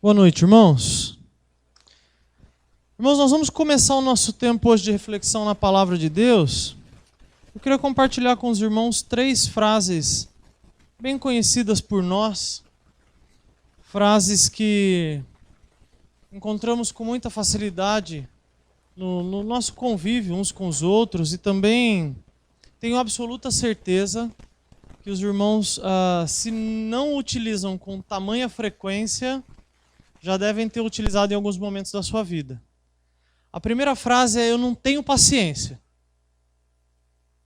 Boa noite, irmãos. Irmãos, nós vamos começar o nosso tempo hoje de reflexão na Palavra de Deus. Eu queria compartilhar com os irmãos 3 frases bem conhecidas por nós, frases que encontramos com muita facilidade no nosso convívio uns com os outros, e também tenho absoluta certeza que os irmãos, se não utilizam com tamanha frequência, já devem ter utilizado em alguns momentos da sua vida. A primeira frase é: eu não tenho paciência.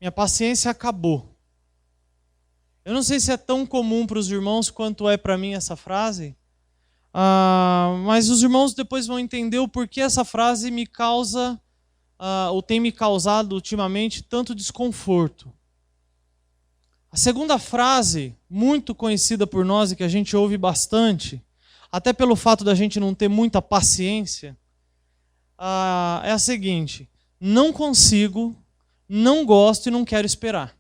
Minha paciência acabou. Eu não sei se é tão comum para os irmãos quanto é para mim essa frase, mas os irmãos depois vão entender o porquê essa frase me causa, ou tem me causado ultimamente, tanto desconforto. A segunda frase, muito conhecida por nós e que a gente ouve bastante, até pelo fato da gente não ter muita paciência, é a seguinte: não consigo, não gosto e não quero esperar.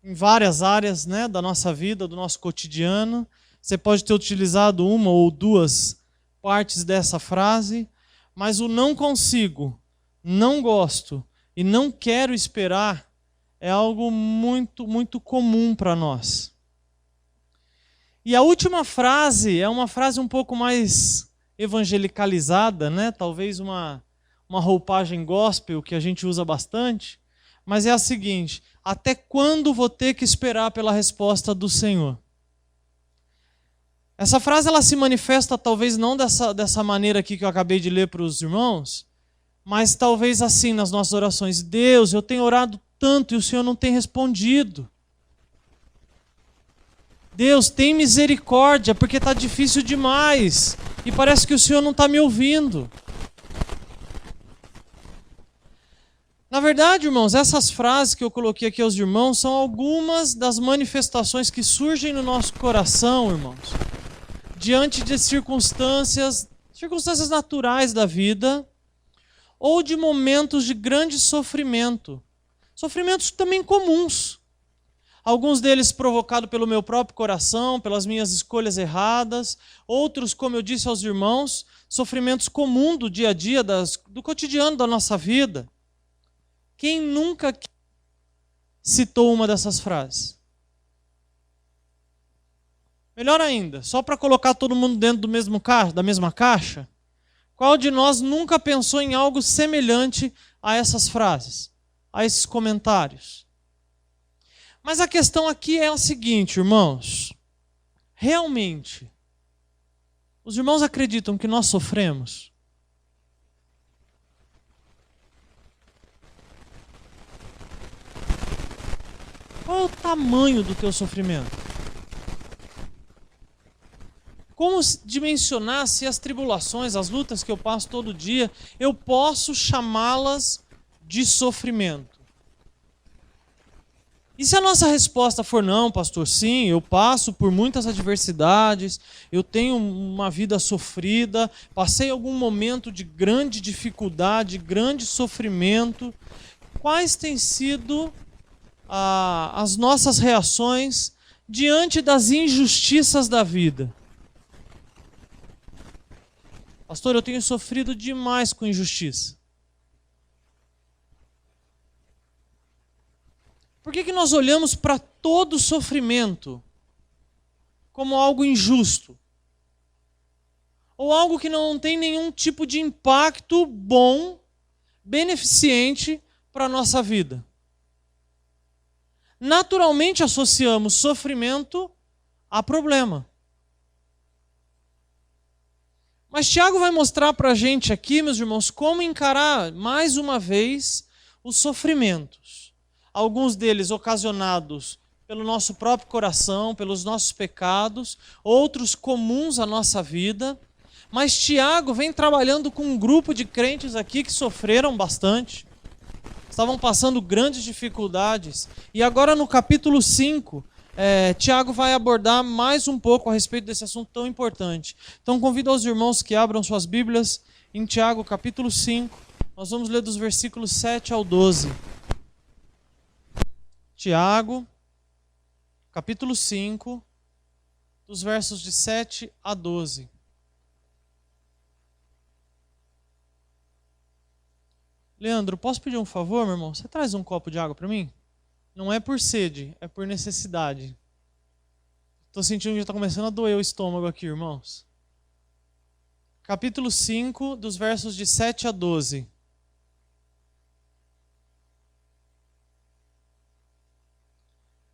Em várias áreas, né, da nossa vida, do nosso cotidiano, você pode ter utilizado uma ou duas partes dessa frase, mas o não consigo, não gosto e não quero esperar é algo muito, muito comum para nós. E a última frase é uma frase um pouco mais evangelicalizada, né? Talvez uma roupagem gospel que a gente usa bastante, mas é a seguinte: até quando vou ter que esperar pela resposta do Senhor? Essa frase ela se manifesta talvez não dessa maneira aqui que eu acabei de ler para os irmãos, mas talvez assim nas nossas orações: Deus, eu tenho orado tanto e o Senhor não tem respondido. Deus, tem misericórdia, porque está difícil demais e parece que o Senhor não está me ouvindo. Na verdade, irmãos, essas frases que eu coloquei aqui aos irmãos são algumas das manifestações que surgem no nosso coração, irmãos, diante de circunstâncias naturais da vida ou de momentos de grande sofrimento. Sofrimentos também comuns. Alguns deles provocados pelo meu próprio coração, pelas minhas escolhas erradas. Outros, como eu disse aos irmãos, sofrimentos comuns do dia a dia, do cotidiano da nossa vida. Quem nunca citou uma dessas frases? Melhor ainda, só para colocar todo mundo dentro da mesma caixa, qual de nós nunca pensou em algo semelhante a essas frases, a esses comentários? Mas a questão aqui é a seguinte, irmãos: realmente, os irmãos acreditam que nós sofremos? Qual é o tamanho do teu sofrimento? Como dimensionar se as tribulações, as lutas que eu passo todo dia, eu posso chamá-las de sofrimento? E se a nossa resposta for não, pastor, sim, eu passo por muitas adversidades, eu tenho uma vida sofrida, passei algum momento de grande dificuldade, grande sofrimento, quais têm sido as nossas reações diante das injustiças da vida? Pastor, eu tenho sofrido demais com injustiça. Por que nós olhamos para todo sofrimento como algo injusto? Ou algo que não tem nenhum tipo de impacto bom, beneficente para a nossa vida? Naturalmente associamos sofrimento a problema. Mas Tiago vai mostrar para a gente aqui, meus irmãos, como encarar mais uma vez os sofrimentos. Alguns deles ocasionados pelo nosso próprio coração, pelos nossos pecados, outros comuns à nossa vida. Mas Tiago vem trabalhando com um grupo de crentes aqui que sofreram bastante, estavam passando grandes dificuldades. E agora no capítulo 5, Tiago vai abordar mais um pouco a respeito desse assunto tão importante. Então convido aos irmãos que abram suas Bíblias em Tiago capítulo 5. Nós vamos ler dos versículos 7 ao 12. Tiago, capítulo 5, dos versos de 7 a 12. Leandro, posso pedir um favor, meu irmão? Você traz um copo de água para mim? Não é por sede, é por necessidade. Estou sentindo que já está começando a doer o estômago aqui, irmãos. Capítulo 5, dos versos de 7 a 12.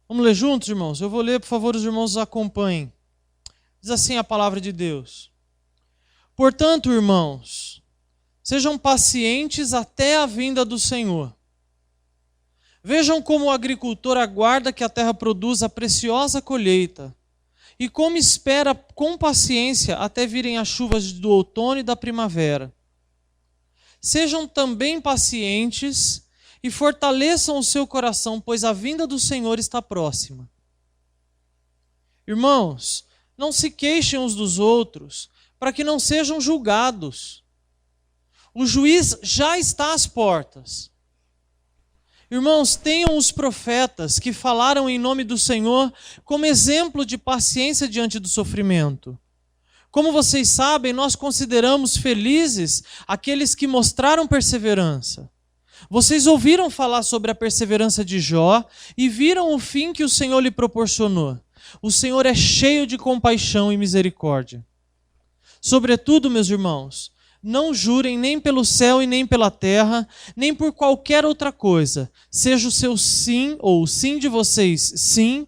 Vamos ler juntos, irmãos? Eu vou ler, por favor, os irmãos acompanhem. Diz assim a palavra de Deus. Portanto, irmãos, sejam pacientes até a vinda do Senhor. Vejam como o agricultor aguarda que a terra produza a preciosa colheita e como espera com paciência até virem as chuvas do outono e da primavera. Sejam também pacientes e fortaleçam o seu coração, pois a vinda do Senhor está próxima. Irmãos, não se queixem uns dos outros, para que não sejam julgados. O juiz já está às portas. Irmãos, tenham os profetas que falaram em nome do Senhor como exemplo de paciência diante do sofrimento. Como vocês sabem, nós consideramos felizes aqueles que mostraram perseverança. Vocês ouviram falar sobre a perseverança de Jó e viram o fim que o Senhor lhe proporcionou. O Senhor é cheio de compaixão e misericórdia. Sobretudo, meus irmãos, não jurem nem pelo céu e nem pela terra, nem por qualquer outra coisa. Seja o seu sim ou o sim de vocês sim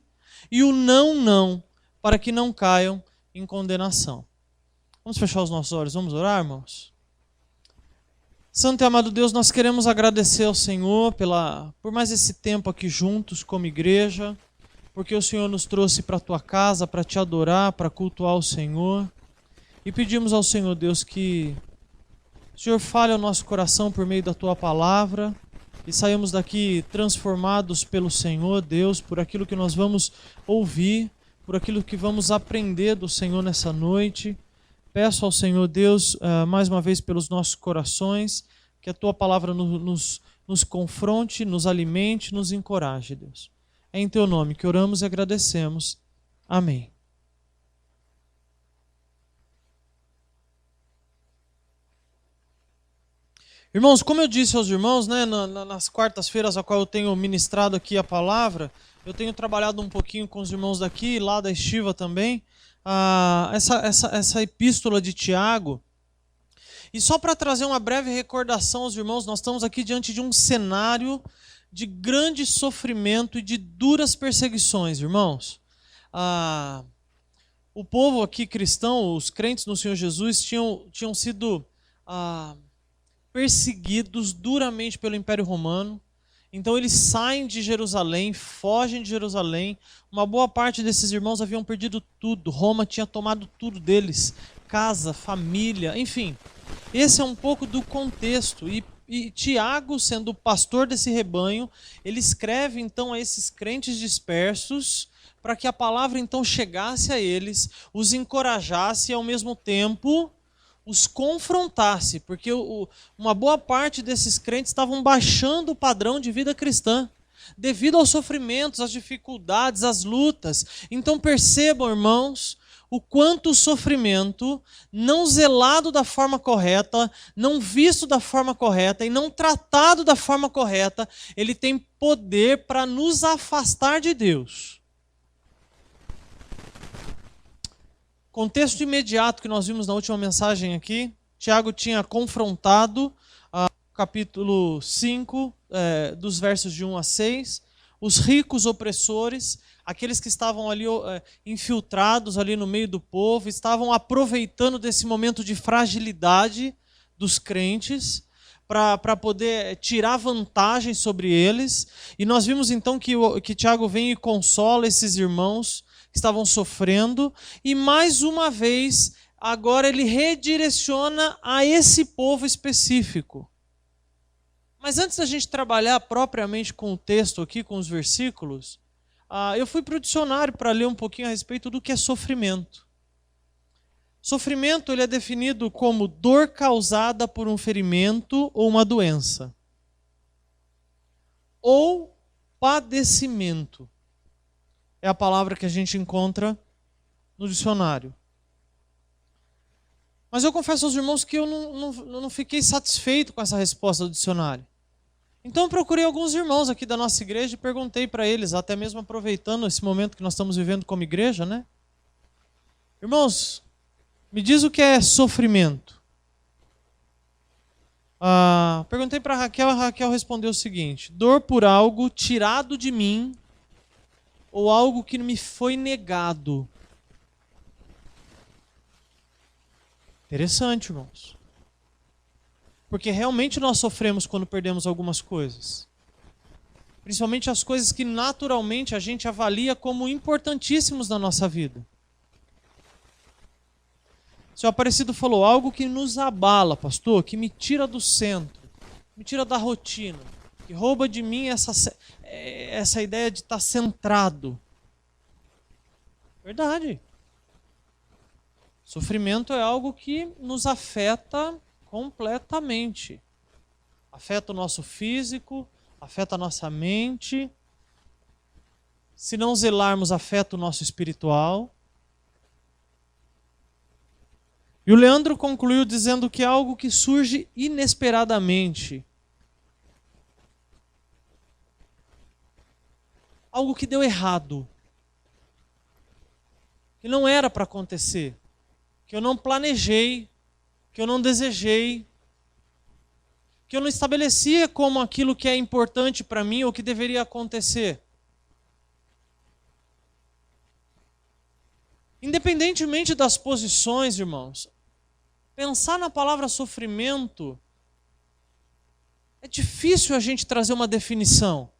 e o não, não, para que não caiam em condenação. Vamos fechar os nossos olhos, vamos orar, irmãos? Santo e amado Deus, nós queremos agradecer ao Senhor por mais esse tempo aqui juntos como igreja, porque o Senhor nos trouxe para a tua casa para te adorar, para cultuar o Senhor. E pedimos ao Senhor Deus que o Senhor fale ao nosso coração por meio da tua palavra e saímos daqui transformados pelo Senhor Deus, por aquilo que nós vamos ouvir, por aquilo que vamos aprender do Senhor nessa noite. Peço ao Senhor Deus, mais uma vez, pelos nossos corações, que a Tua palavra nos confronte, nos alimente, nos encoraje, Deus. É em Teu nome que oramos e agradecemos. Amém. Irmãos, como eu disse aos irmãos, né, nas quartas-feiras a qual eu tenho ministrado aqui a palavra, eu tenho trabalhado um pouquinho com os irmãos daqui, lá da Estiva também, essa epístola de Tiago. E só para trazer uma breve recordação aos irmãos, nós estamos aqui diante de um cenário de grande sofrimento e de duras perseguições, irmãos. O povo aqui cristão, os crentes no Senhor Jesus, tinham sido perseguidos duramente pelo Império Romano. Então eles saem de Jerusalém, fogem de Jerusalém. Uma boa parte desses irmãos haviam perdido tudo. Roma tinha tomado tudo deles. Casa, família, enfim. Esse é um pouco do contexto. E Tiago, sendo o pastor desse rebanho, ele escreve então a esses crentes dispersos para que a palavra então chegasse a eles, os encorajasse e ao mesmo tempo os confrontasse, porque uma boa parte desses crentes estavam baixando o padrão de vida cristã, devido aos sofrimentos, às dificuldades, às lutas. Então percebam, irmãos, o quanto o sofrimento, não zelado da forma correta, não visto da forma correta e não tratado da forma correta, ele tem poder para nos afastar de Deus. Contexto imediato que nós vimos na última mensagem aqui, Tiago tinha confrontado, capítulo 5, dos versos de 1 a 6, os ricos opressores, aqueles que estavam ali infiltrados ali no meio do povo, estavam aproveitando desse momento de fragilidade dos crentes para poder tirar vantagem sobre eles. E nós vimos então que Tiago vem e consola esses irmãos que estavam sofrendo, e mais uma vez, agora ele redireciona a esse povo específico. Mas antes da gente trabalhar propriamente com o texto aqui, com os versículos, eu fui para o dicionário para ler um pouquinho a respeito do que é sofrimento. Sofrimento ele é definido como dor causada por um ferimento ou uma doença, ou padecimento. é a palavra que a gente encontra no dicionário. Mas eu confesso aos irmãos que eu não fiquei satisfeito com essa resposta do dicionário. Então eu procurei alguns irmãos aqui da nossa igreja e perguntei para eles, até mesmo aproveitando esse momento que nós estamos vivendo como igreja, né? Irmãos, me diz o que é sofrimento. Perguntei para a Raquel respondeu o seguinte: dor por algo tirado de mim ou algo que me foi negado. Interessante, irmãos. Porque realmente nós sofremos quando perdemos algumas coisas. Principalmente as coisas que naturalmente a gente avalia como importantíssimos na nossa vida. O senhor Aparecido falou algo que nos abala, pastor, que me tira do centro, me tira da rotina, que rouba de mim essa ideia de estar centrado. Verdade. Sofrimento é algo que nos afeta completamente. Afeta o nosso físico, afeta a nossa mente. Se não zelarmos, afeta o nosso espiritual. E o Leandro concluiu dizendo que é algo que surge inesperadamente. Algo que deu errado. Que não era para acontecer. Que eu não planejei. Que eu não desejei. Que eu não estabelecia como aquilo que é importante para mim ou que deveria acontecer. Independentemente das posições, irmãos, pensar na palavra sofrimento é difícil a gente trazer uma definição.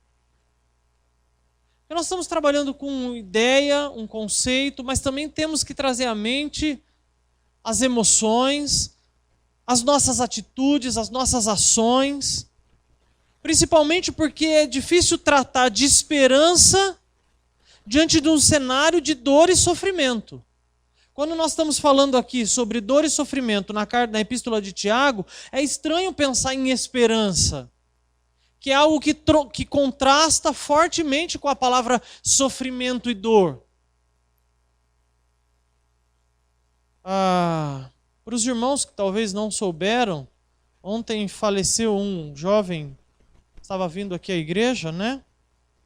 Porque nós estamos trabalhando com uma ideia, um conceito, mas também temos que trazer à mente as emoções, as nossas atitudes, as nossas ações. Principalmente porque é difícil tratar de esperança diante de um cenário de dor e sofrimento. Quando nós estamos falando aqui sobre dor e sofrimento na epístola de Tiago, é estranho pensar em esperança, que é algo que contrasta fortemente com a palavra sofrimento e dor. Para os irmãos que talvez não souberam, ontem faleceu um jovem que estava vindo aqui à igreja, né?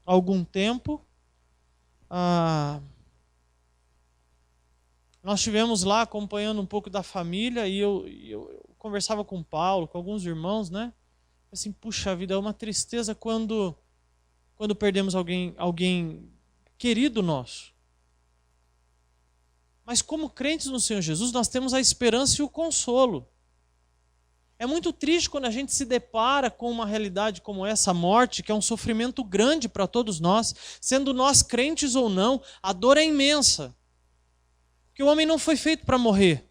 Há algum tempo. Nós estivemos lá acompanhando um pouco da família e eu conversava com o Paulo, com alguns irmãos, né? Assim, puxa vida, é uma tristeza quando perdemos alguém querido nosso. Mas como crentes no Senhor Jesus, nós temos a esperança e o consolo. É muito triste quando a gente se depara com uma realidade como essa, a morte, que é um sofrimento grande para todos nós, sendo nós crentes ou não, a dor é imensa. Porque o homem não foi feito para morrer.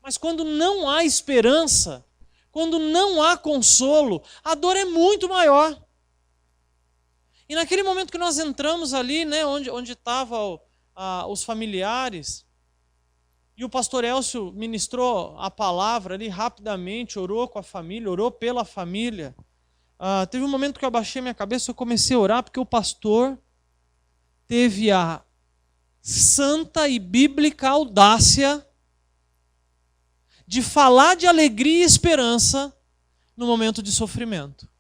Mas quando não há esperança, quando não há consolo, a dor é muito maior. E naquele momento que nós entramos ali, né, onde estavam os familiares, e o pastor Elcio ministrou a palavra ali rapidamente, orou com a família, orou pela família. Teve um momento que eu abaixei minha cabeça e eu comecei a orar, porque o pastor teve a santa e bíblica audácia de falar de alegria e esperança no momento de sofrimento.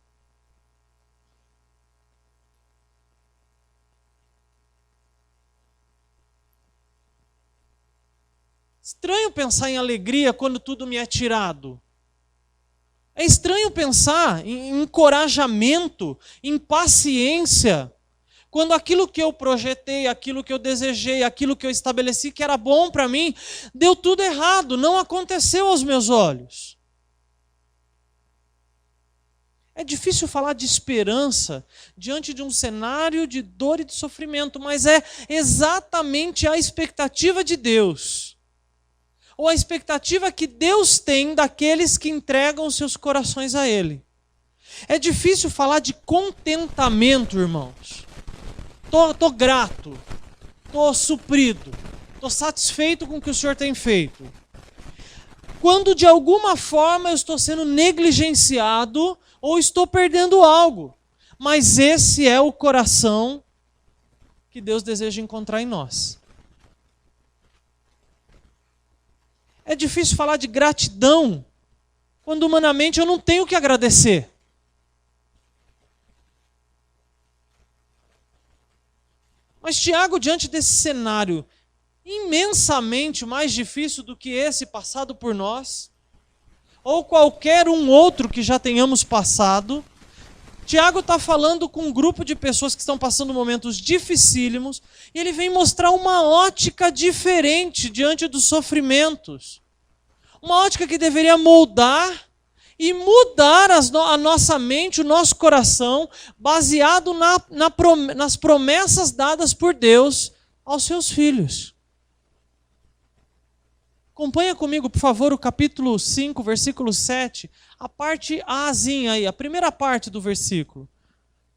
Estranho pensar em alegria quando tudo me é tirado. É estranho pensar em encorajamento, em paciência, quando aquilo que eu projetei, aquilo que eu desejei, aquilo que eu estabeleci que era bom para mim, deu tudo errado, não aconteceu aos meus olhos. É difícil falar de esperança diante de um cenário de dor e de sofrimento, mas é exatamente a expectativa de Deus. Ou a expectativa que Deus tem daqueles que entregam os seus corações a Ele. É difícil falar de contentamento, irmãos. Tô grato, tô suprido, tô satisfeito com o que o Senhor tem feito. Quando de alguma forma eu estou sendo negligenciado ou estou perdendo algo. mas esse é o coração que Deus deseja encontrar em nós. É difícil falar de gratidão quando humanamente eu não tenho o que agradecer. Mas Tiago, diante desse cenário imensamente mais difícil do que esse passado por nós, ou qualquer um outro que já tenhamos passado, Tiago está falando com um grupo de pessoas que estão passando momentos dificílimos, e ele vem mostrar uma ótica diferente diante dos sofrimentos. Uma ótica que deveria moldar e mudar a nossa mente, o nosso coração, baseado nas promessas dadas por Deus aos seus filhos. Acompanha comigo, por favor, o capítulo 5, versículo 7, a parte Azinha aí, a primeira parte do versículo.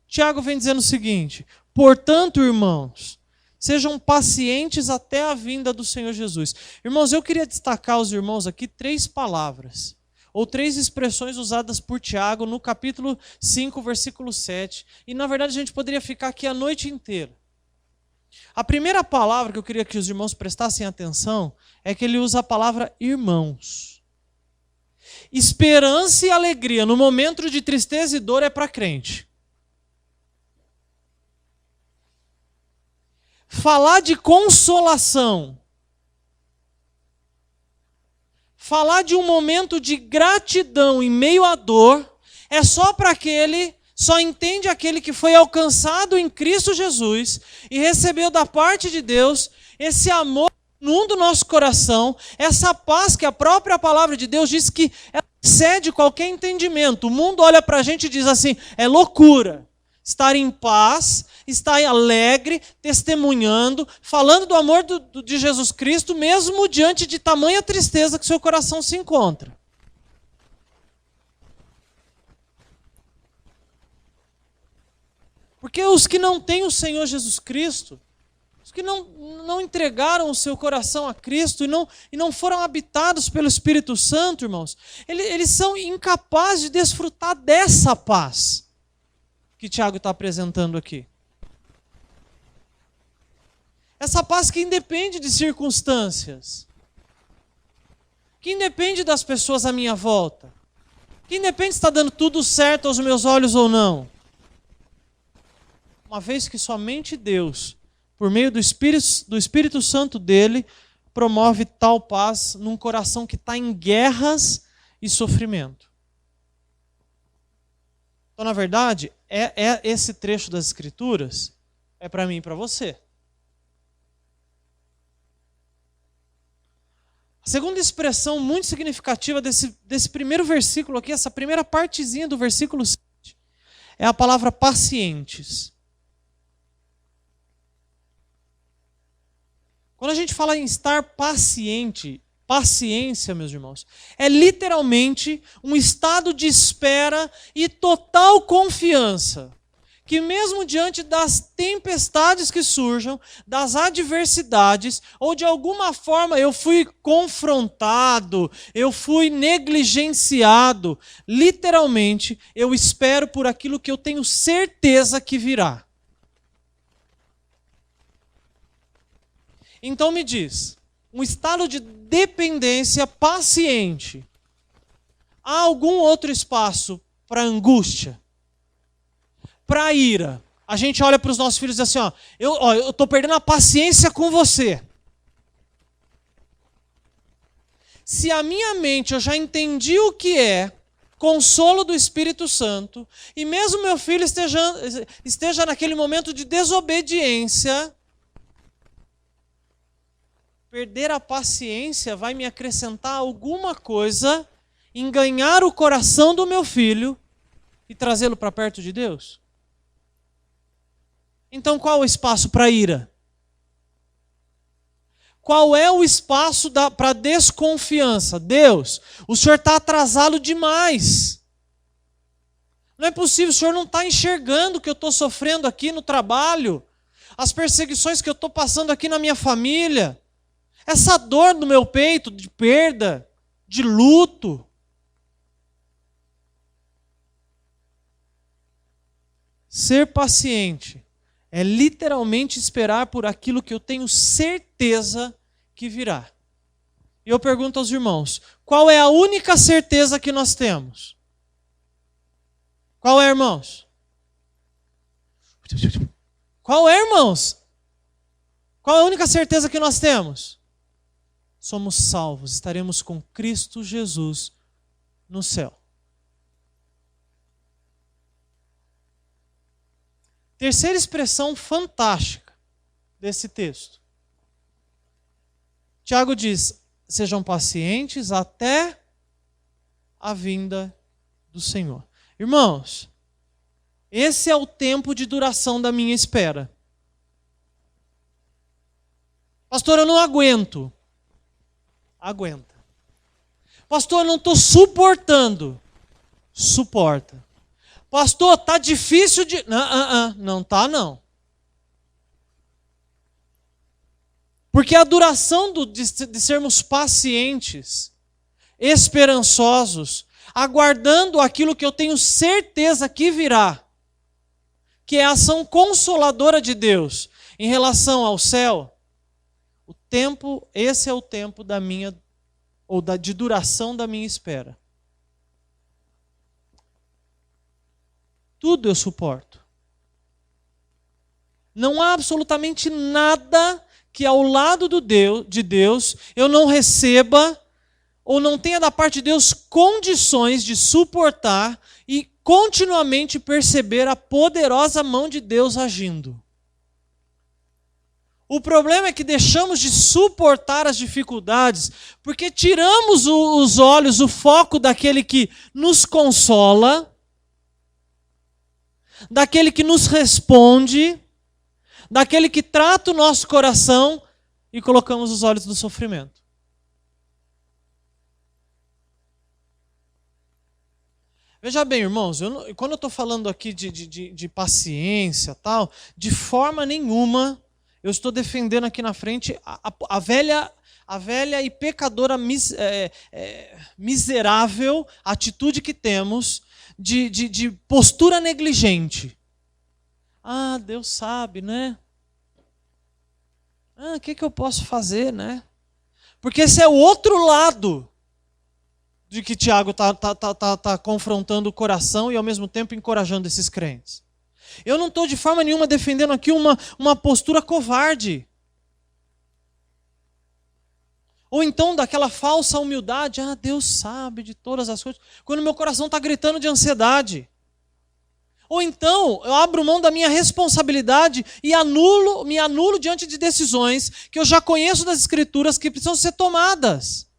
Tiago vem dizendo o seguinte: portanto, irmãos, sejam pacientes até a vinda do Senhor Jesus. Irmãos, eu queria destacar aos irmãos aqui 3 palavras, ou 3 expressões usadas por Tiago no capítulo 5, versículo 7. E, na verdade, a gente poderia ficar aqui a noite inteira. A primeira palavra que eu queria que os irmãos prestassem atenção é que ele usa a palavra irmãos. Esperança e alegria no momento de tristeza e dor é para crente. Falar de consolação, falar de um momento de gratidão em meio à dor, é só entende aquele que foi alcançado em Cristo Jesus e recebeu da parte de Deus esse amor no nosso coração, essa paz que a própria palavra de Deus diz que excede qualquer entendimento. O mundo olha para a gente e diz assim: é loucura estar em paz, estar alegre, testemunhando, falando do amor de Jesus Cristo, mesmo diante de tamanha tristeza que seu coração se encontra. Porque os que não têm o Senhor Jesus Cristo, os que não entregaram o seu coração a Cristo e não foram habitados pelo Espírito Santo, irmãos, eles são incapazes de desfrutar dessa paz que Tiago está apresentando aqui. Essa paz que independe de circunstâncias, que independe das pessoas à minha volta, que independe se está dando tudo certo aos meus olhos ou não. Uma vez que somente Deus, por meio do Espírito Santo dele, promove tal paz num coração que está em guerras e sofrimento. Então, na verdade, esse trecho das Escrituras é para mim e para você. A segunda expressão muito significativa desse primeiro versículo aqui, essa primeira partezinha do versículo 7, é a palavra pacientes. Quando a gente fala em estar paciente, paciência, meus irmãos, é literalmente um estado de espera e total confiança, que mesmo diante das tempestades que surjam, das adversidades, ou de alguma forma eu fui confrontado, eu fui negligenciado, literalmente eu espero por aquilo que eu tenho certeza que virá. Então me diz, um estado de dependência paciente, há algum outro espaço para angústia? Para ira? A gente olha para os nossos filhos e diz assim, eu estou perdendo a paciência com você. Se a minha mente eu já entendi o que é consolo do Espírito Santo, e mesmo meu filho esteja naquele momento de desobediência, perder a paciência vai me acrescentar alguma coisa em ganhar o coração do meu filho e trazê-lo para perto de Deus? Então qual o espaço para ira? Qual é o espaço para desconfiança? Deus, o Senhor está atrasado demais. Não é possível, o Senhor não está enxergando o que eu estou sofrendo aqui no trabalho, as perseguições que eu estou passando aqui na minha família, essa dor no meu peito de perda, de luto. Ser paciente é literalmente esperar por aquilo que eu tenho certeza que virá. E eu pergunto aos irmãos, qual é a única certeza que nós temos? Qual é, irmãos? Qual é, irmãos? Qual é a única certeza que nós temos? Somos salvos, estaremos com Cristo Jesus no céu. Terceira expressão fantástica desse texto. Tiago diz, sejam pacientes até a vinda do Senhor. Irmãos, esse é o tempo de duração da minha espera. Pastor, eu não aguento. Aguenta. Pastor, eu não estou suportando. Suporta. Pastor, está difícil de... Não está não. Porque a duração de sermos pacientes, esperançosos, aguardando aquilo que eu tenho certeza que virá, que é a ação consoladora de Deus em relação ao céu, esse é o tempo de duração da minha espera. Tudo eu suporto. Não há absolutamente nada que ao lado de Deus eu não receba ou não tenha da parte de Deus condições de suportar e continuamente perceber a poderosa mão de Deus agindo. O problema é que deixamos de suportar as dificuldades porque tiramos os olhos, o foco daquele que nos consola, daquele que nos responde, daquele que trata o nosso coração e colocamos os olhos no sofrimento. Veja bem, irmãos, quando eu estou falando aqui de paciência, tal, de forma nenhuma eu estou defendendo aqui na frente a velha e pecadora miserável atitude que temos de postura negligente. Ah, Deus sabe, né? O que eu posso fazer, né? Porque esse é o outro lado de que Tiago está confrontando o coração e ao mesmo tempo encorajando esses crentes. Eu não estou de forma nenhuma defendendo aqui uma postura covarde. Ou então daquela falsa humildade, Deus sabe de todas as coisas, quando meu coração está gritando de ansiedade. Ou então eu abro mão da minha responsabilidade e me anulo diante de decisões que eu já conheço das Escrituras que precisam ser tomadas.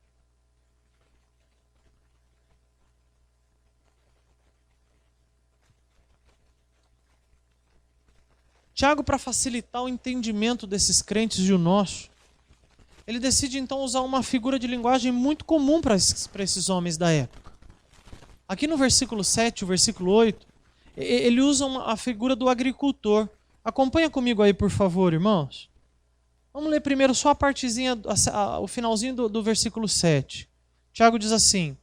Tiago, para facilitar o entendimento desses crentes e o nosso, ele decide então usar uma figura de linguagem muito comum para esses homens da época. Aqui no versículo 7, o versículo 8, ele usa a figura do agricultor. Acompanha comigo aí, por favor, irmãos. Vamos ler primeiro só a partezinha, o finalzinho do versículo 7. Tiago diz assim: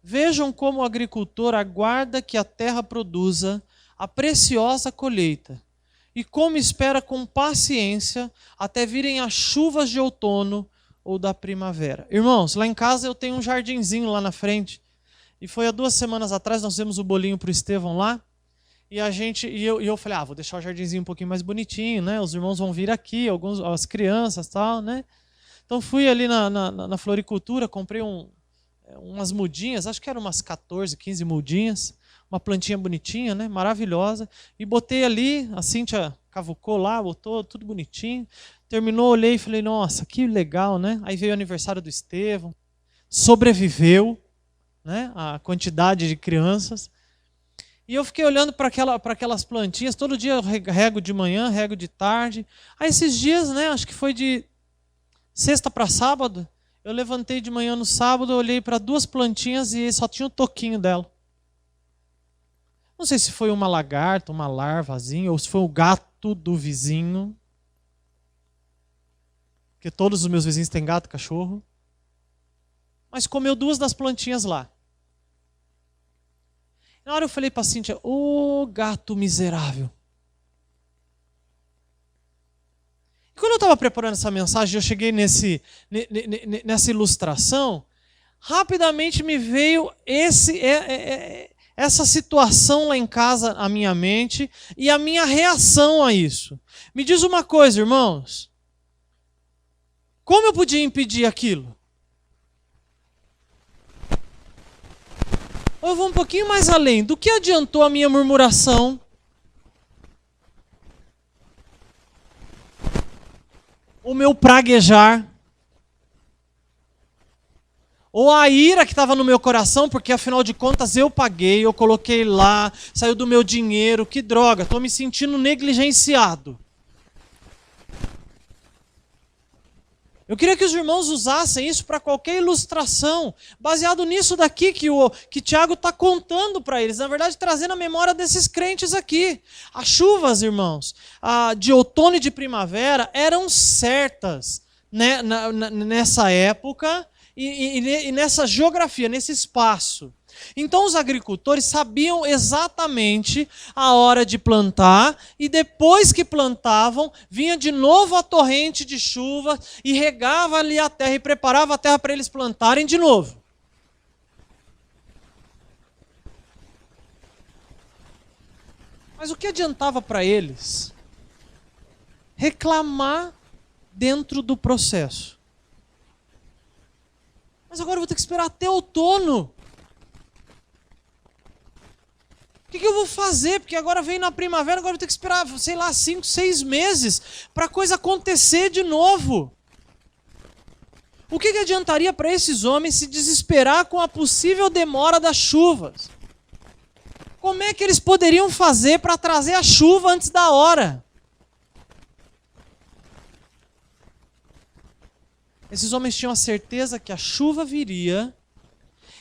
vejam como o agricultor aguarda que a terra produza a preciosa colheita, e como espera com paciência até virem as chuvas de outono ou da primavera. Irmãos, lá em casa eu tenho um jardinzinho lá na frente. E foi há 2 semanas atrás, nós fizemos o bolinho para o Estevão lá. E eu falei, vou deixar o jardinzinho um pouquinho mais bonitinho, né? Os irmãos vão vir aqui, as crianças e tal, né? Então fui ali na floricultura, comprei umas mudinhas, acho que eram umas 14, 15 mudinhas. Uma plantinha bonitinha, né? Maravilhosa. E botei ali, a Cíntia cavucou lá, botou tudo bonitinho. Terminou, olhei e falei, nossa, que legal, né? Aí veio o aniversário do Estevão. Sobreviveu, né? A quantidade de crianças. E eu fiquei olhando para aquelas plantinhas. Todo dia eu rego de manhã, rego de tarde. Aí esses dias, né? Acho que foi de sexta para sábado. Eu levantei de manhã no sábado, olhei para 2 plantinhas e só tinha o toquinho dela. Não sei se foi uma lagarta, uma larvazinha, ou se foi o gato do vizinho. Porque todos os meus vizinhos têm gato e cachorro. Mas comeu 2 das plantinhas lá. Na hora eu falei para a Cíntia, ô gato miserável. Quando eu estava preparando essa mensagem, eu cheguei nessa ilustração, rapidamente me veio essa situação lá em casa à minha mente e a minha reação a isso. Me diz uma coisa, irmãos. Como eu podia impedir aquilo? Ou eu vou um pouquinho mais além. Do que adiantou a minha murmuração? O meu praguejar? Ou a ira que estava no meu coração, porque afinal de contas eu paguei, eu coloquei lá, saiu do meu dinheiro, que droga, estou me sentindo negligenciado. Eu queria que os irmãos usassem isso para qualquer ilustração, baseado nisso daqui que Tiago está contando para eles, na verdade trazendo a memória desses crentes aqui. As chuvas, irmãos, de outono e de primavera eram certas, né, nessa época e nessa geografia, nesse espaço. Então os agricultores sabiam exatamente a hora de plantar e depois que plantavam, vinha de novo a torrente de chuva e regava ali a terra e preparava a terra para eles plantarem de novo. Mas o que adiantava para eles? Reclamar dentro do processo. Mas agora eu vou ter que esperar até outono. O que eu vou fazer? Porque agora vem na primavera, agora eu vou ter que esperar, sei lá, 5, 6 meses para a coisa acontecer de novo. O que adiantaria para esses homens se desesperar com a possível demora das chuvas? Como é que eles poderiam fazer para trazer a chuva antes da hora? Esses homens tinham a certeza que a chuva viria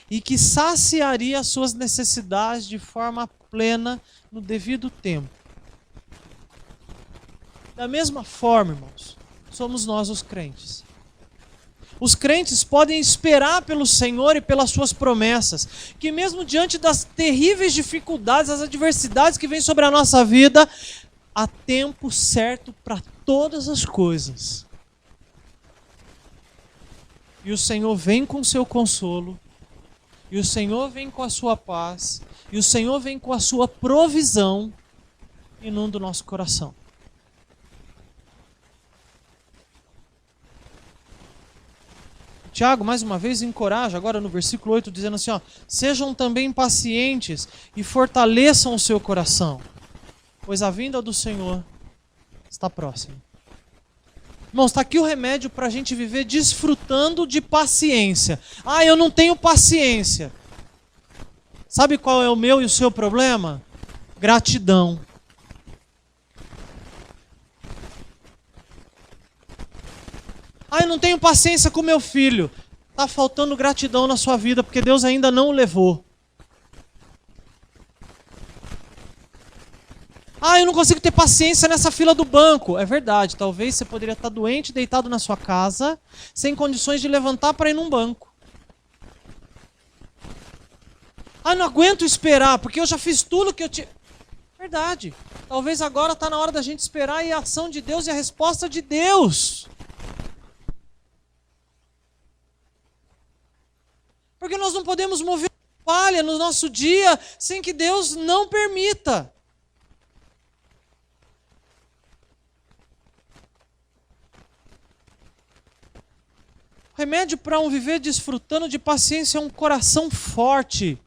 e que saciaria as suas necessidades de forma plena no devido tempo. Da mesma forma, irmãos, somos nós os crentes. Os crentes podem esperar pelo Senhor e pelas suas promessas, que mesmo diante das terríveis dificuldades, das adversidades que vêm sobre a nossa vida, há tempo certo para todas as coisas. E o Senhor vem com o seu consolo, e o Senhor vem com a sua paz, e o Senhor vem com a sua provisão, inunda o nosso coração. Tiago, mais uma vez, encoraja agora no versículo 8, dizendo assim, ó, sejam também pacientes e fortaleçam o seu coração, pois a vinda do Senhor está próxima. Irmãos, está aqui o remédio para a gente viver desfrutando de paciência. Ah, eu não tenho paciência. Sabe qual é o meu e o seu problema? Gratidão. Ah, eu não tenho paciência com meu filho. Está faltando gratidão na sua vida, porque Deus ainda não o levou. Ah, eu não consigo ter paciência nessa fila do banco. É verdade, talvez você poderia estar doente, deitado na sua casa, sem condições de levantar para ir num banco. Ah, não aguento esperar, porque eu já fiz tudo que eu tinha... Verdade, talvez agora está na hora da gente esperar e a ação de Deus e a resposta de Deus. Porque nós não podemos mover falha no nosso dia sem que Deus não permita. O remédio para um viver desfrutando de paciência é um coração forte.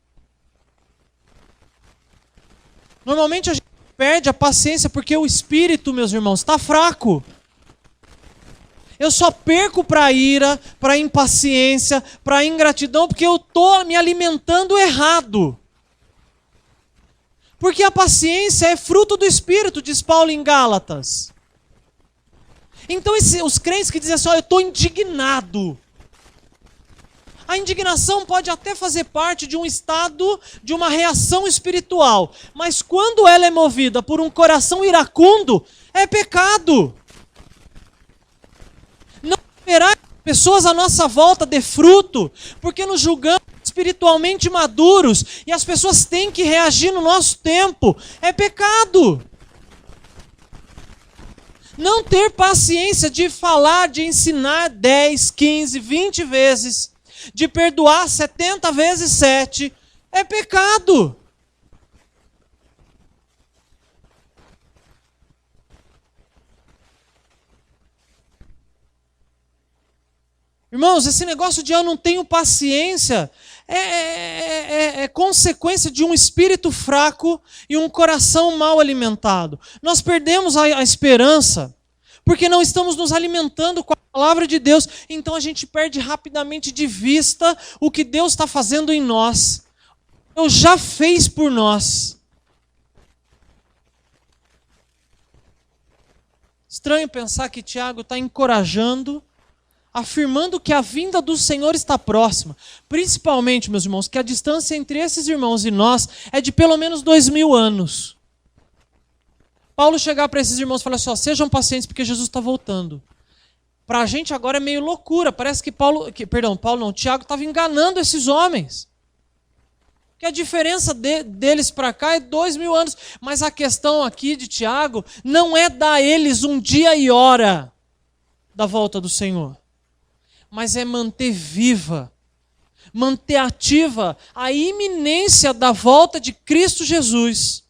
Normalmente a gente perde a paciência porque o espírito, meus irmãos, está fraco. Eu só perco para a ira, para a impaciência, para a ingratidão, porque eu estou me alimentando errado. Porque a paciência é fruto do Espírito, diz Paulo em Gálatas. Então os crentes que dizem assim, eu estou indignado. A indignação pode até fazer parte de um estado, de uma reação espiritual. Mas quando ela é movida por um coração iracundo, é pecado. Não esperar que pessoas à nossa volta dê fruto, porque nos julgamos espiritualmente maduros e as pessoas têm que reagir no nosso tempo. É pecado. Não ter paciência de falar, de ensinar 10, 15, 20 vezes, de perdoar 70 vezes 7, é pecado. Irmãos, esse negócio de eu não tenho paciência é consequência de um espírito fraco e um coração mal alimentado. Nós perdemos a esperança porque não estamos nos alimentando com a palavra de Deus. Então a gente perde rapidamente de vista o que Deus está fazendo em nós. Deus já fez por nós. Estranho pensar que Tiago está encorajando, afirmando que a vinda do Senhor está próxima. Principalmente, meus irmãos, que a distância entre esses irmãos e nós é de pelo menos 2000 anos. Paulo chegar para esses irmãos e falar assim, ó, sejam pacientes porque Jesus está voltando. Para a gente agora é meio loucura. Parece que Tiago estava enganando esses homens. Que a diferença deles para cá é 2000 anos. Mas a questão aqui de Tiago não é dar a eles um dia e hora da volta do Senhor. Mas é manter viva, manter ativa a iminência da volta de Cristo Jesus.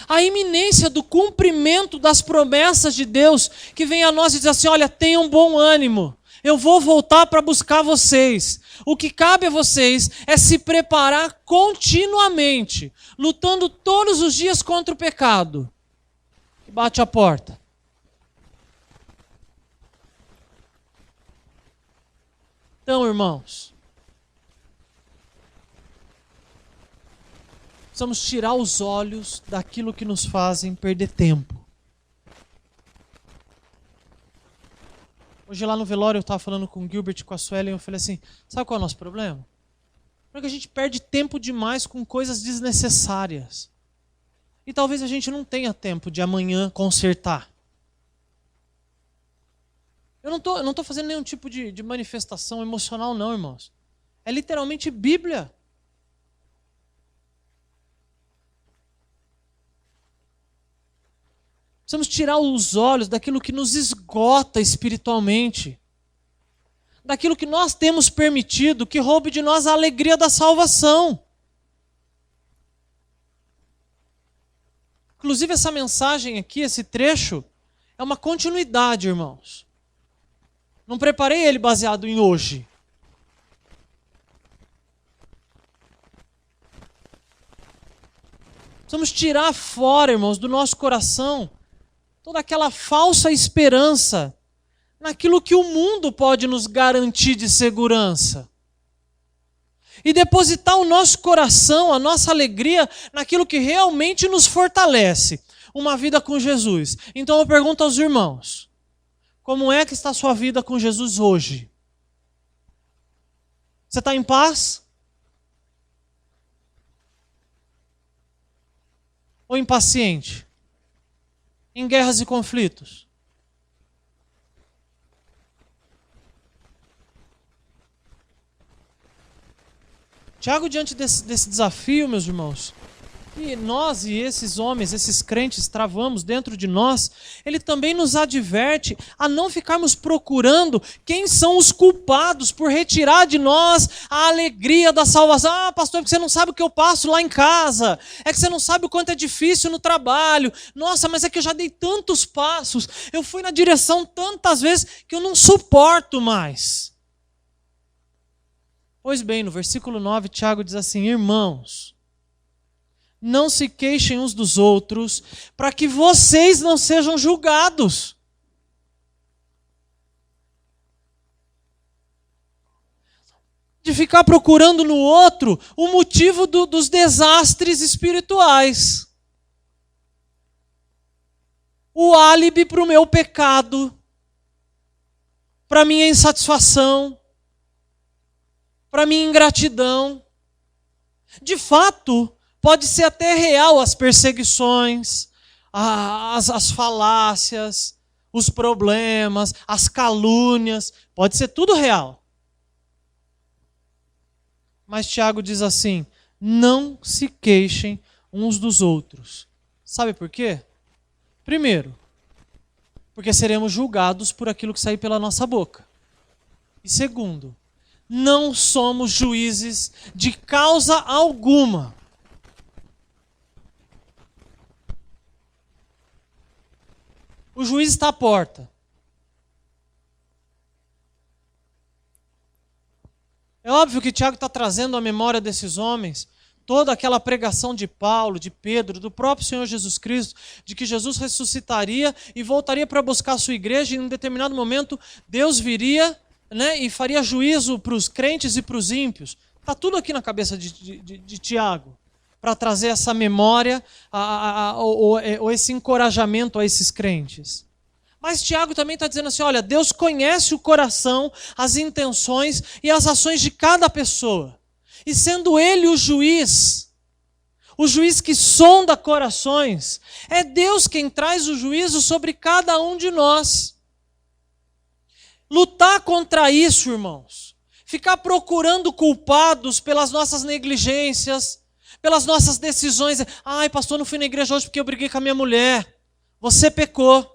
A iminência do cumprimento das promessas de Deus que vem a nós e diz assim, olha, tenham bom ânimo, eu vou voltar para buscar vocês. O que cabe a vocês é se preparar continuamente, lutando todos os dias contra o pecado que bate a porta. Então, irmãos, precisamos tirar os olhos daquilo que nos fazem perder tempo. Hoje lá no velório eu estava falando com o Gilbert e com a Suelen e eu falei assim, sabe qual é o nosso problema? Porque a gente perde tempo demais com coisas desnecessárias. E talvez a gente não tenha tempo de amanhã consertar. Eu não estou fazendo nenhum tipo de manifestação emocional não, irmãos. É literalmente Bíblia. Precisamos tirar os olhos daquilo que nos esgota espiritualmente. Daquilo que nós temos permitido que roube de nós a alegria da salvação. Inclusive essa mensagem aqui, esse trecho, é uma continuidade, irmãos. Não preparei ele baseado em hoje. Precisamos tirar fora, irmãos, do nosso coração toda aquela falsa esperança naquilo que o mundo pode nos garantir de segurança. E depositar o nosso coração, a nossa alegria, naquilo que realmente nos fortalece. Uma vida com Jesus. Então eu pergunto aos irmãos, como é que está a sua vida com Jesus hoje? Você está em paz? Ou impaciente? Em guerras e conflitos? Tiago, diante desse desafio, meus irmãos, que nós e esses homens, esses crentes travamos dentro de nós, ele também nos adverte a não ficarmos procurando quem são os culpados por retirar de nós a alegria da salvação. Ah, pastor, é que você não sabe o que eu passo lá em casa, é que você não sabe o quanto é difícil no trabalho. Nossa, mas é que eu já dei tantos passos, eu fui na direção tantas vezes que eu não suporto mais. Pois bem, no versículo 9, Tiago diz assim, irmãos, não se queixem uns dos outros, para que vocês não sejam julgados. De ficar procurando no outro o motivo dos desastres espirituais. O álibi para o meu pecado, para a minha insatisfação, para a minha ingratidão. De fato, pode ser até real as perseguições, as falácias, os problemas, as calúnias. Pode ser tudo real. Mas Tiago diz assim, não se queixem uns dos outros. Sabe por quê? Primeiro, porque seremos julgados por aquilo que sair pela nossa boca. E segundo, não somos juízes de causa alguma. O juiz está à porta. É óbvio que Tiago está trazendo à memória desses homens toda aquela pregação de Paulo, de Pedro, do próprio Senhor Jesus Cristo, de que Jesus ressuscitaria e voltaria para buscar a sua igreja, e em um determinado momento Deus viria, né, e faria juízo para os crentes e para os ímpios. Está tudo aqui na cabeça de Tiago, para trazer essa memória ou esse encorajamento a esses crentes. Mas Tiago também está dizendo assim, olha, Deus conhece o coração, as intenções e as ações de cada pessoa. E sendo Ele o juiz que sonda corações, é Deus quem traz o juízo sobre cada um de nós. Lutar contra isso, irmãos, ficar procurando culpados pelas nossas negligências, pelas nossas decisões. Ai, pastor, não fui na igreja hoje porque eu briguei com a minha mulher. Você pecou.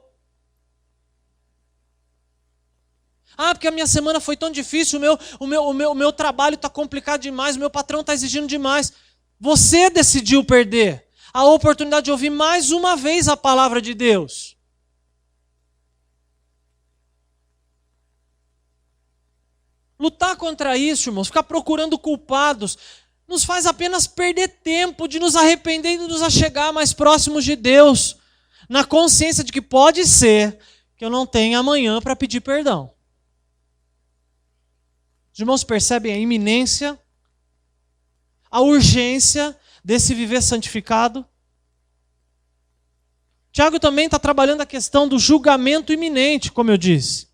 Ah, porque a minha semana foi tão difícil, o meu trabalho está complicado demais, o meu patrão está exigindo demais. Você decidiu perder a oportunidade de ouvir mais uma vez a palavra de Deus. Lutar contra isso, irmãos, ficar procurando culpados, nos faz apenas perder tempo de nos arrepender e de nos achegar mais próximos de Deus, na consciência de que pode ser que eu não tenha amanhã para pedir perdão. Os irmãos percebem a iminência, a urgência desse viver santificado? Tiago também está trabalhando a questão do julgamento iminente, como eu disse.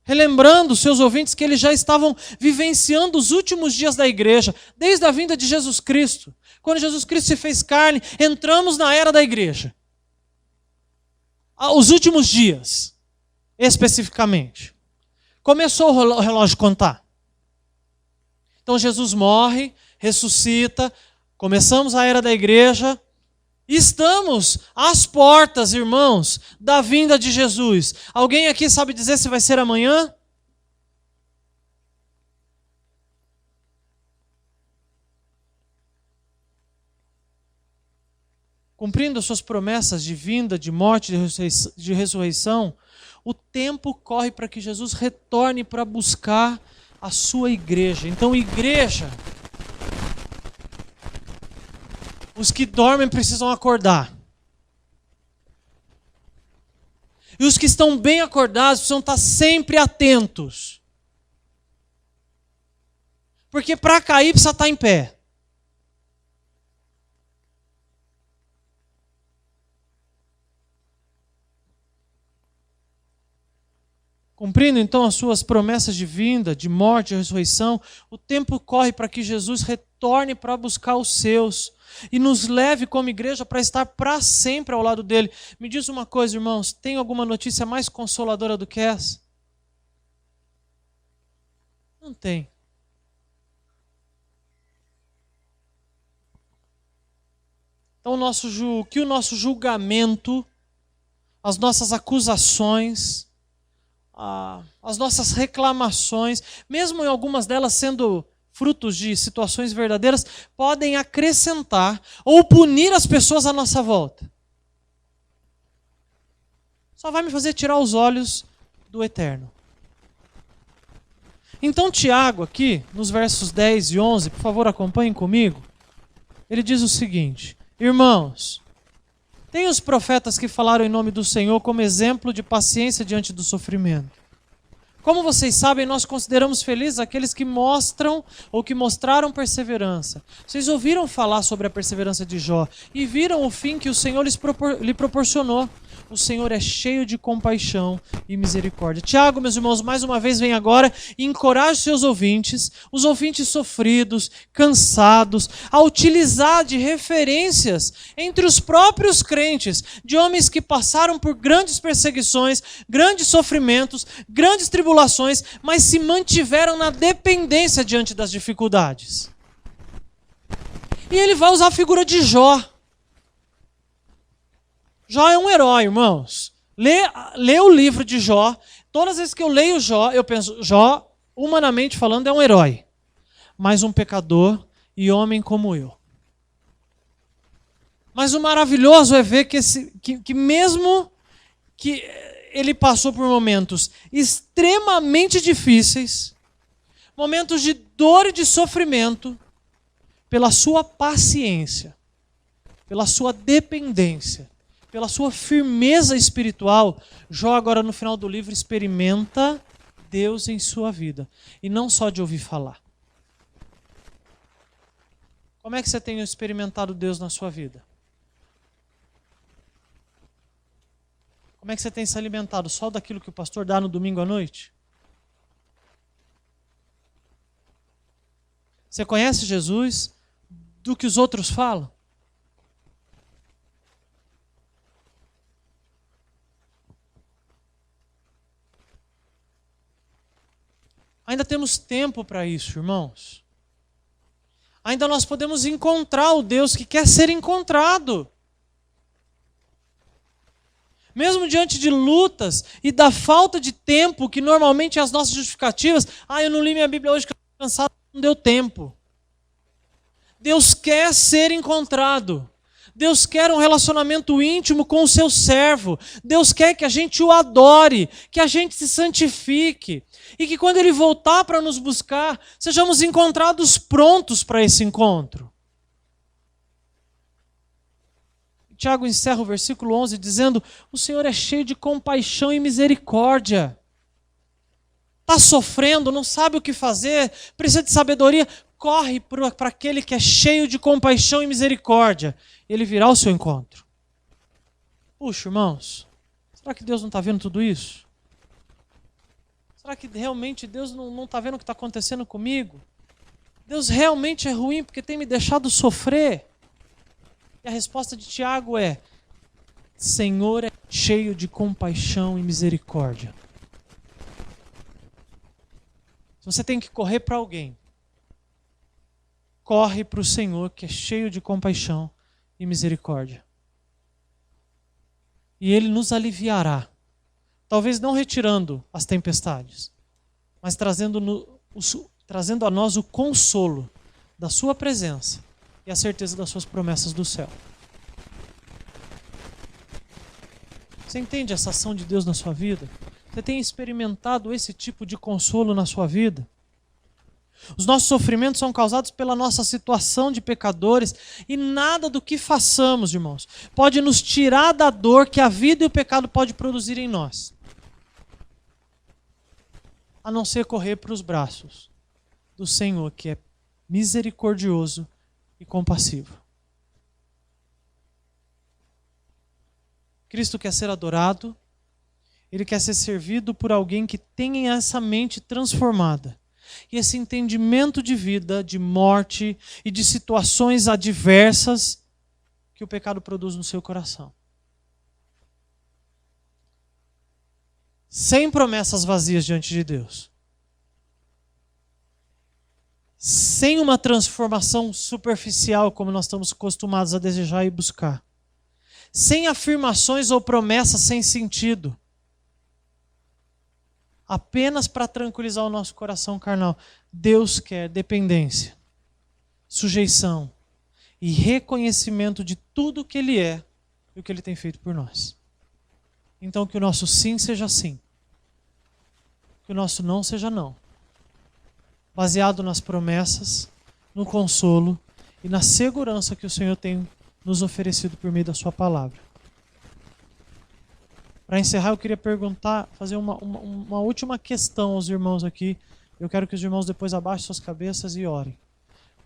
Relembrando seus ouvintes que eles já estavam vivenciando os últimos dias da igreja, desde a vinda de Jesus Cristo. Quando Jesus Cristo se fez carne, entramos na era da igreja. Os últimos dias, especificamente. Começou o relógio a contar. Então Jesus morre, ressuscita, começamos a era da igreja, estamos às portas, irmãos, da vinda de Jesus. Alguém aqui sabe dizer se vai ser amanhã? Cumprindo as suas promessas de vinda, de morte, de ressurreição, o tempo corre para que Jesus retorne para buscar a sua igreja. Então, igreja, os que dormem precisam acordar. E os que estão bem acordados precisam estar sempre atentos. Porque para cair precisa estar em pé. Cumprindo então as suas promessas de vinda, de morte, de ressurreição, o tempo corre para que Jesus retorne para buscar os seus e nos leve como igreja para estar para sempre ao lado dele. Me diz uma coisa, irmãos, tem alguma notícia mais consoladora do que essa? Não tem. Então que o nosso julgamento, as nossas acusações, as nossas reclamações, mesmo em algumas delas sendo frutos de situações verdadeiras, podem acrescentar ou punir as pessoas à nossa volta. Só vai me fazer tirar os olhos do eterno. Então Tiago aqui, nos versos 10 e 11, por favor acompanhem comigo, ele diz o seguinte: irmãos, tem os profetas que falaram em nome do Senhor como exemplo de paciência diante do sofrimento. Como vocês sabem, nós consideramos felizes aqueles que mostram ou que mostraram perseverança. Vocês ouviram falar sobre a perseverança de Jó e viram o fim que o Senhor lhe proporcionou. O Senhor é cheio de compaixão e misericórdia. Tiago, meus irmãos, mais uma vez vem agora e encoraja os ouvintes sofridos, cansados, a utilizar de referências entre os próprios crentes, de homens que passaram por grandes perseguições, grandes sofrimentos, grandes tribulações, mas se mantiveram na dependência diante das dificuldades. E ele vai usar a figura de Jó. Jó é um herói, irmãos. Lê o livro de Jó. Todas as vezes que eu leio Jó, eu penso, Jó, humanamente falando, é um herói. Mas um pecador e homem como eu. Mas o maravilhoso é ver que mesmo que ele passou por momentos extremamente difíceis, momentos de dor e de sofrimento, pela sua paciência, pela sua dependência, pela sua firmeza espiritual, Jó agora no final do livro experimenta Deus em sua vida. E não só de ouvir falar. Como é que você tem experimentado Deus na sua vida? Como é que você tem se alimentado? Só daquilo que o pastor dá no domingo à noite? Você conhece Jesus do que os outros falam? Ainda temos tempo para isso, irmãos. Ainda nós podemos encontrar o Deus que quer ser encontrado. Mesmo diante de lutas e da falta de tempo, que normalmente é as nossas justificativas, eu não li minha Bíblia hoje que eu estou cansado, não deu tempo. Deus quer ser encontrado. Deus quer um relacionamento íntimo com o seu servo. Deus quer que a gente o adore, que a gente se santifique. E que quando Ele voltar para nos buscar, sejamos encontrados prontos para esse encontro. Tiago encerra o versículo 11 dizendo, o Senhor é cheio de compaixão e misericórdia. Está sofrendo, não sabe o que fazer, precisa de sabedoria, corre para aquele que é cheio de compaixão e misericórdia. Ele virá ao seu encontro. Puxa, irmãos, será que Deus não está vendo tudo isso? Será que realmente Deus não está vendo o que está acontecendo comigo? Deus realmente é ruim porque tem me deixado sofrer? E a resposta de Tiago é, Senhor é cheio de compaixão e misericórdia. Se você tem que correr para alguém, corre para o Senhor que é cheio de compaixão e misericórdia. E Ele nos aliviará. Talvez não retirando as tempestades, mas trazendo a nós o consolo da sua presença e a certeza das suas promessas do céu. Você entende essa ação de Deus na sua vida? Você tem experimentado esse tipo de consolo na sua vida? Os nossos sofrimentos são causados pela nossa situação de pecadores e nada do que façamos, irmãos, pode nos tirar da dor que a vida e o pecado pode produzir em nós. A não ser correr para os braços do Senhor, que é misericordioso e compassivo. Cristo quer ser adorado, Ele quer ser servido por alguém que tenha essa mente transformada. E esse entendimento de vida, de morte e de situações adversas que o pecado produz no seu coração. Sem promessas vazias diante de Deus. Sem uma transformação superficial como nós estamos acostumados a desejar e buscar. Sem afirmações ou promessas sem sentido. Apenas para tranquilizar o nosso coração carnal. Deus quer dependência, sujeição e reconhecimento de tudo o que Ele é e o que Ele tem feito por nós. Então que o nosso sim seja sim. Que o nosso não seja não. Baseado nas promessas, no consolo e na segurança que o Senhor tem nos oferecido por meio da sua palavra. Para encerrar, eu queria fazer uma última questão aos irmãos aqui. Eu quero que os irmãos depois abaixem suas cabeças e orem.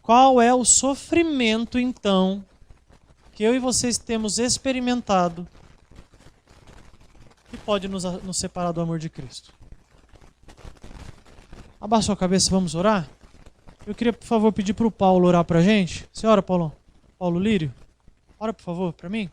Qual é o sofrimento, então, que eu e vocês temos experimentado que pode nos separar do amor de Cristo? Abaixa sua cabeça, vamos orar? Eu queria, por favor, pedir para o Paulo orar para a gente. Você ora, Paulão? Paulo Lírio? Ora, por favor, para mim.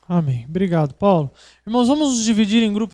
Amém. Obrigado, Paulo. Irmãos, vamos nos dividir em grupos.